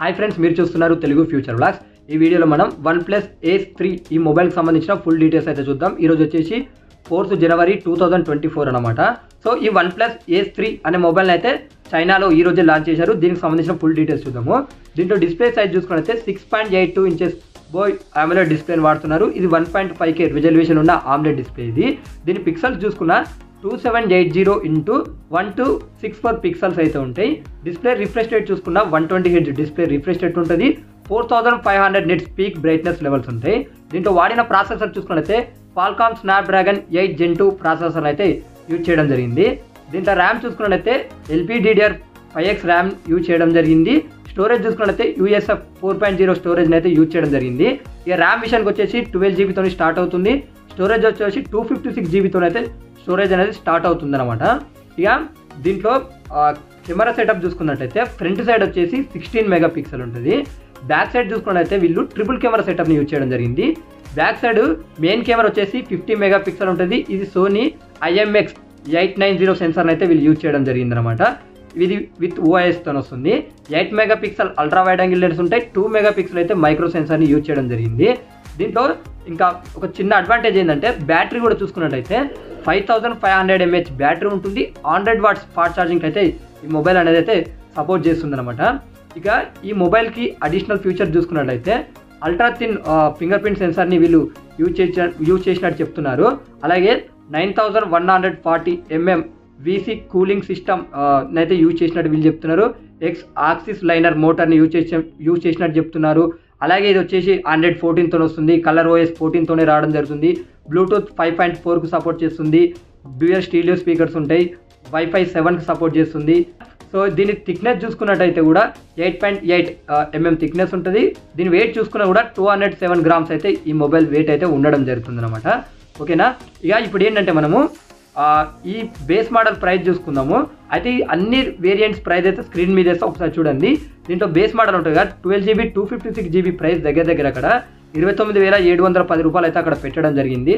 Hi friends, మీరు చూస్తున్నారు Telugu future vlogs. ఈ వీడియోలో మనం OnePlus Ace 3 ఈ మొబైల్కి సంబంధించిన ఫుల్ డీటెయిల్స్ అయితే చూద్దాం. ఈరోజు వచ్చేసి 4th జనవరి 2024 అనమాట. సో ఈ OnePlus Ace 3 అనే మొబైల్ని అయితే చైనాలో ఈ రోజే లాంచ్ చేశారు. దీనికి సంబంధించిన ఫుల్ డీటెయిల్స్ చూద్దాము. దీంట్లో డిస్ప్లే సైజ్ చూసుకున్నైతే 6.82 ఇంచెస్ బోయ్ AMOLED డిస్ప్లేని వాడుతున్నారు. ఇది 1.5K రిజల్యూషన్ ఉన్న AMOLED డిస్ప్లే. ఇది దీని పిక్సెల్స్ చూసుకున్న 2780x1264 పిక్సెల్స్ అయితే ఉంటాయి. డిస్ప్లే రిఫ్రెష్ రేట్ చూసుకున్న 120Hz డిస్ప్లే రిఫ్రెష్ రేట్ ఉంటుంది. 4500 నిట్స్ పీక్ బ్రైట్నెస్ లెవెల్స్ ఉంటాయి. దీంట్లో వాడిన ప్రాసెసర్ చూసుకున్నైతే Qualcomm Snapdragon 8 Gen 2 ప్రాసెసర్ అయితే యూజ్ చేయడం జరిగింది. దీంట్లో ర్యామ్ చూసుకున్నట్లయితే LPDDR5X ర్యామ్ యూజ్ చేయడం జరిగింది. స్టోరేజ్ చూసుకున్నట్లయితే USF 4.0 స్టోరేజ్ని అయితే యూజ్ చేయడం జరిగింది. ఇక ర్యామ్ విషయానికి వచ్చేసి 12GB తోని స్టార్ట్ అవుతుంది. స్టోరేజ్ వచ్చేసి 256GB అయితే స్టోరేజ్ అనేది స్టార్ట్ అవుతుంది అనమాట. ఇక దీంట్లో కెమెరా సెటప్ చూసుకున్నట్లయితే ఫ్రంట్ సైడ్ వచ్చేసి 16 మెగాపిక్సెల్ ఉంటుంది. బ్యాక్ సైడ్ చూసుకున్నట్లయితే వీళ్ళు ట్రిపుల్ కెమెరా సెటప్ని యూజ్ చేయడం జరిగింది. బ్యాక్ సైడ్ మెయిన్ కెమెరా వచ్చేసి 50 మెగాపిక్సెల్ ఉంటుంది. ఇది సోనీ IMX890 సెన్సార్ని అయితే వీళ్ళు యూజ్ చేయడం జరిగింది అనమాట. ఇది విత్ OISతో వస్తుంది. 8 megapixel ultra wide angle lens ఉంటాయి. 2 మెగాపిక్సెల్ అయితే మైక్రో సెన్సార్ని యూజ్ చేయడం జరిగింది. దీంట్లో ఇంకా ఒక చిన్న అడ్వాంటేజ్ ఏంటంటే బ్యాటరీ కూడా చూసుకున్నట్టయితే 5500 mAh బ్యాటరీ ఉంటుంది. 100 వాట్స్ ఫాస్ట్ ఛార్జింగ్ అయితే ఈ మొబైల్ అనేది అయితే సపోర్ట్ చేస్తుంది అనమాట. ఇక ఈ మొబైల్కి అడిషనల్ ఫీచర్ చూసుకున్నట్లయితే అల్ట్రా థిన్ ఫింగర్ ప్రింట్ సెన్సార్ని వీళ్ళు యూజ్ చేసినట్టు చెప్తున్నారు. అలాగే 9140 mm VC కూలింగ్ సిస్టమ్ అయితే యూజ్ చేసినట్టు వీళ్ళు చెప్తున్నారు. ఎక్స్ ఆక్సిస్ లైనర్ మోటార్ని యూజ్ చేసినట్టు చెప్తున్నారు. అలాగే ఇది వచ్చేసి Android 14తో వస్తుంది. కలర్ OS 14తోనే రావడం జరుగుతుంది. బ్లూటూత్ 5.4కు సపోర్ట్ చేస్తుంది. డ్యూయల్ స్టీరియో స్పీకర్స్ ఉంటాయి. Wi-Fi 7కి సపోర్ట్ చేస్తుంది. సో దీని థిక్నెస్ చూసుకున్నట్టయితే కూడా 8.8 mm థిక్నెస్ ఉంటుంది. దీని వెయిట్ చూసుకున్నా కూడా 207 గ్రామ్స్ అయితే ఈ మొబైల్ వెయిట్ అయితే ఉండడం జరుగుతుంది అనమాట. ఓకేనా. ఇక ఇప్పుడు ఏంటంటే మనము ఈ బేస్ మోడల్ ప్రైస్ చూసుకుందాము. అయితే అన్ని వేరియంట్స్ ప్రైస్ అయితే స్క్రీన్ మీద వేస్తే ఒకసారి చూడండి. దీంట్లో బేస్ మోడల్ ఉంటుంది కదా 12GB 256GB ప్రైస్ దగ్గర అక్కడ 29,710 రూపాయలు అయితే అక్కడ పెట్టడం జరిగింది.